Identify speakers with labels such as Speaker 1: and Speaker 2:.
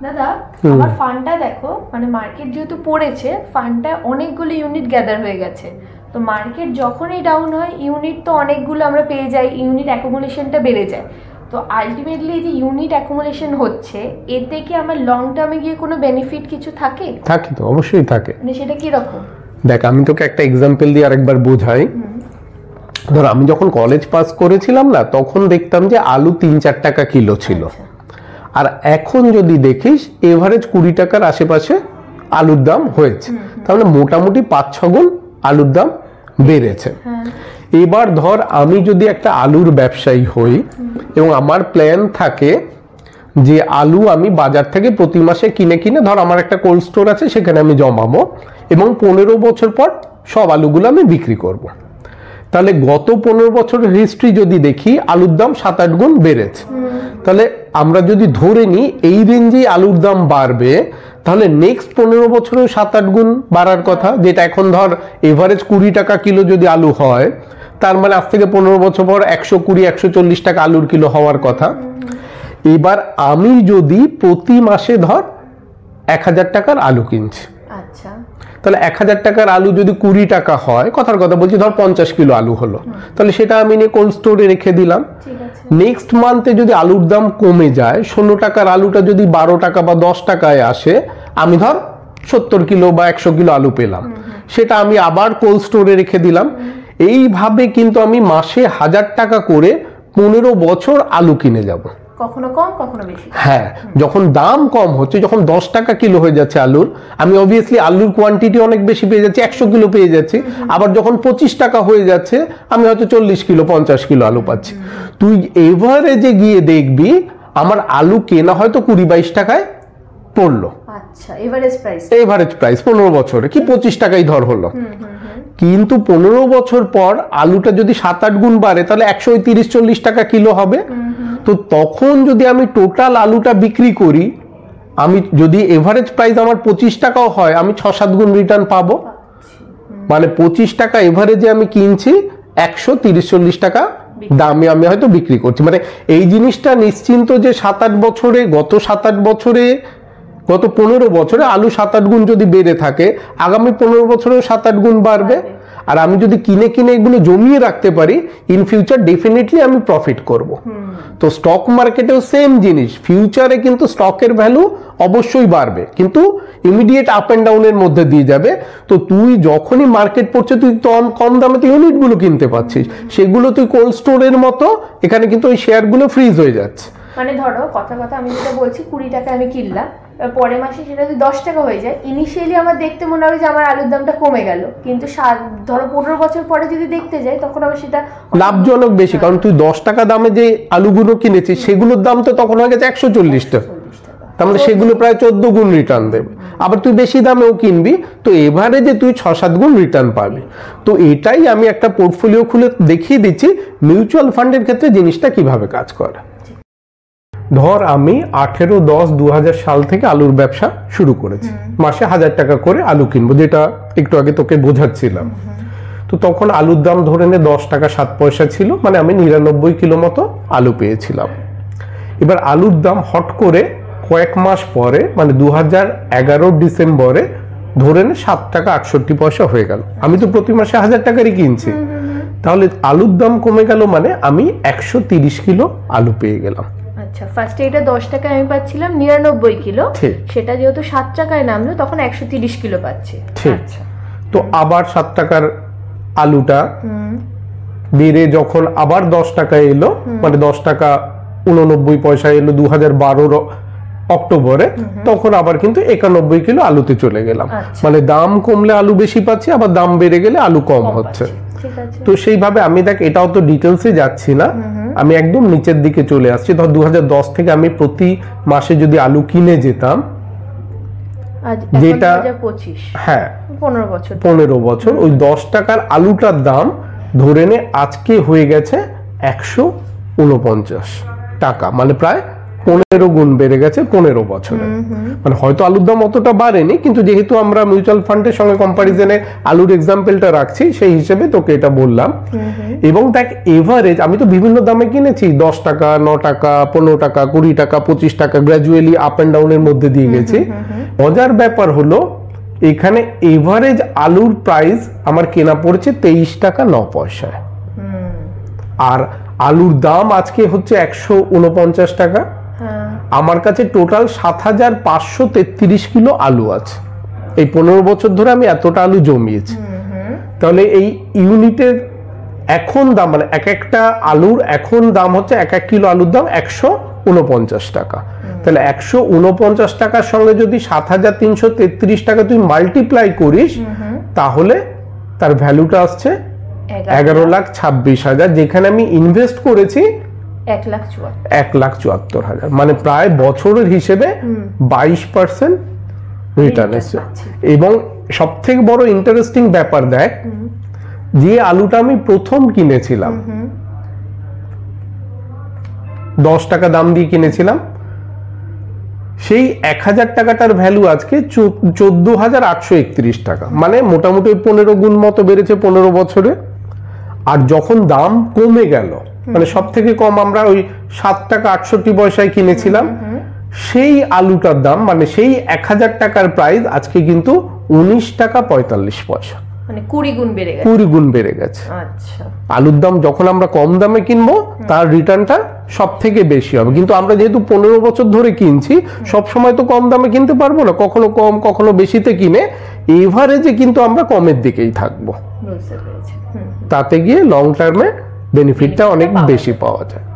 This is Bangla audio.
Speaker 1: দাদা আমার ফান্ডটা দেখো, মানে মার্কেট যেহেতু পড়েছে, ফান্ডটা অনেকগুলো ইউনিট গ্যাদার হয়ে গেছে। তো মার্কেট যখনই ডাউন হয় ইউনিট তো অনেকগুলো আমরা পেয়ে যাই, ইউনিট অ্যাকুমুলেশনটা বেড়ে যায়। তো আলটিমেটলি যে ইউনিট অ্যাকুমুলেশন হচ্ছে, এতে কি আমার লং টার্মে গিয়ে কোনো বেনিফিট কিছু থাকে?
Speaker 2: থাকে তো, অবশ্যই থাকে।
Speaker 1: মানে সেটা কি রকম?
Speaker 2: দেখ, আমি তোকে একটা এক্সাম্পল দিয়ে আরেকবার বোঝাই। ধর আমি যখন কলেজ পাস করেছিলাম না, তখন দেখতাম যে আলু 3-4 টাকা কিলো ছিল। আর এখন যদি দেখিস এভারেজ 20 টাকার আশেপাশে আলুর দাম হয়েছে। তাহলে মোটামুটি 5-6 গুণ আলুর দাম বেড়েছে। এবার ধর আমি যদি একটা আলুর ব্যবসায়ী হই এবং আমার প্ল্যান থাকে যে আলু আমি বাজার থেকে প্রতি মাসে কিনে কিনে, ধর আমার একটা কোল্ড স্টোর আছে, সেখানে আমি জমাবো এবং 15 বছর পর সব আলুগুলো আমি বিক্রি করব। তাহলে গত 15 বছরের হিস্ট্রি যদি দেখি, আলুর দাম 7-8 গুণ বেড়েছে। তাহলে আমরা যদি ধরে নিই এই রেঞ্জেই আলুর দাম বাড়বে, তাহলে নেক্সট 15 বছরেও 7-8 গুণ বাড়ার কথা। যেটা এখন ধর এভারেজ 20 টাকা কিলো যদি আলু হয়, তার মানে আজ থেকে 15 বছর পর 120-140 টাকা আলুর কিলো হওয়ার কথা। এবার আমি যদি প্রতি মাসে ধর 1000 টাকার আলু কিনছি,
Speaker 1: আচ্ছা,
Speaker 2: তাহলে 1000 টাকার আলু যদি 20 টাকা হয়, কথার কথা বলছি, ধর 50 কিলো আলু হলো, তাহলে সেটা আমি নিয়ে কোল্ড স্টোরে রেখে দিলাম। নেক্সট মান্থে যদি আলুর দাম কমে যায়, 16 টাকার আলুটা যদি 12 টাকা বা 10 টাকায় আসে, আমি ধর 70 কিলো বা 100 কিলো আলু পেলাম, সেটা আমি আবার কোল্ড স্টোরে রেখে দিলাম। এইভাবে কিন্তু আমি মাসে 1000 টাকা করে 15 বছর আলু কিনে যাব।
Speaker 1: কখনো কম কখনো বেশি।
Speaker 2: হ্যাঁ, যখন দাম কম হচ্ছে, যখন 10 টাকা কিলো হয়ে যাচ্ছে আলুর, আমি অবভিয়াসলি আলুর কোয়ান্টিটি অনেক বেশি পেয়ে যাচ্ছি, 100 কিলো পেয়ে যাচ্ছি। আবার যখন 25 টাকা হয়ে যাচ্ছে, আমি হয়তো 40 কিলো 50 কিলো আলু পাচ্ছি। তুই এভারেজে গিয়ে দেখবি আমার আলু কেনা হয়তো 20-22 টাকায় পড়লো।
Speaker 1: আচ্ছা, এভারেজ
Speaker 2: প্রাইস 15 বছরে কি 25 টাকাই ধর হলো। কিন্তু 15 বছর পর আলুটা যদি 7-8 গুণ বাড়ে, তাহলে 130-40 টাকা কিলো হবে। তো তখন যদি আমি টোটাল আলুটা বিক্রি করি, আমি যদি এভারেজ প্রাইস আমার 25 টাকাও হয়, আমি 6-7 গুণ রিটার্ন পাবো। মানে 25 টাকা এভারেজে আমি কিনছি, 130-40 টাকা দামে আমি হয়তো বিক্রি করছি। মানে এই জিনিসটা নিশ্চিন্ত যে 7-8 বছরে, গত 7-8 বছরে, গত 15 বছরে আলু 7-8 গুণ যদি বেড়ে থাকে, আগামী 15 বছরেও 7-8 গুণ বাড়বে। আর আমি যদি কিনে কিনে এগুলো জমিয়ে রাখতে পারি, ইন ফিউচার ডেফিনেটলি আমি প্রফিট করব। তো স্টক মার্কেটেও সেম জিনিস, ফিউচারে কিন্তু স্টকের ভ্যালু অবশ্যই বাড়বে, কিন্তু ইমিডিয়েট আপ অ্যান্ড ডাউনের মধ্যে দিয়ে যাবে। তো তুই যখনই মার্কেট পড়ছে, তুই তো কম দামে তো ইউনিটগুলো কিনতে পাচ্ছিস, সেগুলো তুই কোল্ড স্টোরের মতো এখানে কিন্তু ওই শেয়ারগুলো ফ্রিজ হয়ে যাচ্ছে।
Speaker 1: মানে ধরো কথা আমি যেটা বলছি, 20 টাকা আমি কিনলাম, পরের মাসে সেটা যদি 10 টাকা হয়ে যায়, ইনিশিয়ালি আমার দেখতে মনে হবে যে আমার আলুর দামটা কমে গেল, কিন্তু ধরো 15 বছর পরে যদি দেখতে যাই, তখন আমার সেটা
Speaker 2: লাভজনক বেশি। কারণ তুই 10 টাকা দামে যে আলুগুলো কিনেছিস, সেগুলোর দাম তো তখন হয়ে গেছে 140 টাকা। তার মানে সেগুলো প্রায় 14 গুণ রিটার্ন দেবে। আবার তুই বেশি দামেও কিনবি, তো এভারেজে তুই 6-7 গুণ রিটার্ন পাবি। তো এটাই আমি একটা পোর্টফোলিও খুলে দেখিয়ে দিচ্ছি মিউচুয়াল ফান্ডের ক্ষেত্রে জিনিসটা কিভাবে কাজ করে। ধর আমি 18-10-2000 সাল থেকে আলুর ব্যবসা শুরু করেছি, মাসে 1000 টাকা করে আলু কিনবো, যেটা একটু আগে তোকে বোঝাচ্ছিলাম। তো তখন আলুর দাম ধরে নে 10 টাকা 7 পয়সা ছিল, মানে আমি 99 কিলো মতো আলু পেয়েছিলাম। এবার আলুর দাম হট করে কয়েক মাস পরে, মানে 2011 ডিসেম্বরে ধরে নে 7 টাকা 68 পয়সা হয়ে গেল। আমি তো প্রতি মাসে 1000 টাকারই কিনছি, তাহলে আলুর দাম কমে গেল, মানে আমি 130 কিলো আলু পেয়ে গেলাম।
Speaker 1: আচ্ছা, ফার্স্টে এটা 10 টাকায় আমি পাচ্ছিলাম 99 কিলো, সেটা যেহেতু 7 টাকায় নামলো, তখন 130 কিলো পাচ্ছি।
Speaker 2: আচ্ছা, তো আবার 7 টাকার আলুটা বেড়ে যখন আবার 10 টাকায় এলো, মানে 10 টাকা 89 পয়সা এলো 2012 অক্টোবরে, তখন আবার কিন্তু 91 কিলো আলুতে চলে গেলাম। মানে দাম কমলে আলু বেশি পাচ্ছি, আবার দাম বেড়ে গেলে আলু কম হচ্ছে। তো সেইভাবে আমি দেখ, এটাও তো ডিটেলসে যাচ্ছি না, আমি একদম নিচের দিকে চলে আসছি। ধর 2010 থেকে আমি প্রতি মাসে যদি আলু কিনে যেতাম, যেটা
Speaker 1: 2025,
Speaker 2: হ্যাঁ
Speaker 1: 15
Speaker 2: বছর, ওই 10 টাকার আলুটার দাম ধরে নে আজকে হয়ে গেছে 149 টাকা, মানে প্রায় 15 গুণ বেড়ে গেছে 15 বছরে। মানে হয়তো আলুর দাম অতটা বাড়েনি, কিন্তু যেহেতু আমরা মিউচুয়াল ফান্ডের সঙ্গে কম্পারিজনে আলুর এক্সাম্পলটা রাখছি, সেই হিসেবে তোকে এটা বললাম। এবং দেখ এভারেজ আমি তো বিভিন্ন দামে কিনেছি, 10 টাকা, 9 টাকা, 15 টাকা, 20 টাকা, 25 টাকা, গ্র্যাজুয়ালি আপ অ্যান্ড ডাউনের মধ্যে দিয়ে গেছি। মজার ব্যাপার হলো এখানে এভারেজ আলুর প্রাইস আমার কেনা পড়েছে 23 টাকা 9 পয়সায়, আর আলুর দাম আজকে হচ্ছে 149 টাকা। আমার কাছে টোটাল 7533 কিলো আলু আছে। এই 15 বছর ধরে আমি এতটা আলু জমিয়েছি। তাহলে এই ইউনিটের এখন দাম, মানে এক একটা আলুর এখন দাম হচ্ছে, এক এক কিলো আলুর দাম 149 টাকা। তাহলে 149 টাকার সঙ্গে যদি 7333 টাকা তুই মাল্টিপ্লাই করিস, তাহলে তার ভ্যালুটা আসছে 11,26,000, যেখানে আমি ইনভেস্ট করেছি 1,74,000, মানে প্রায় বছরের হিসেবে 22% রিটার্ন এসেছে। এবং সব থেকে বড় ইন্টারেস্টিং ব্যাপার দেখ, যে আলুটা আমি প্রথম কিনেছিলাম 10 টাকা দাম দিয়ে কিনেছিলাম, সেই 1000 টাকাটার ভ্যালু আজকে 14,831 টাকা, মানে মোটামুটি 15 গুণ মতো বেড়েছে 15 বছরে। আর যখন দাম কমে গেল, মানে সব থেকে কম আমরা ওই 7 টাকা 68 পয়সায় কিনেছিলাম, সেই আলুটার দাম, মানে সেই 1000 টাকার প্রাইস আজকে কিন্তু 19 টাকা 45 পয়সা,
Speaker 1: মানে 20 গুণ বেড়ে গেছে।
Speaker 2: 20 গুণ বেড়ে গেছে।
Speaker 1: আচ্ছা,
Speaker 2: আলুর দাম যখন আমরা কম দামে কিনবো, তার রিটার্নটা সব থেকে বেশি হবে। কিন্তু আমরা যেহেতু 15 বছর ধরে কিনছি, সব সময় তো কম দামে কিনতে পারবো না, কখনো কম কখনো বেশিতে কিনে এভারেজে কিন্তু আমরা কমের দিকেই থাকবো।
Speaker 1: বুঝতে পেরেছি।
Speaker 2: তাতে গিয়ে লং টার্মে বেনিফিটটা অনেক বেশি পাওয়া যায়।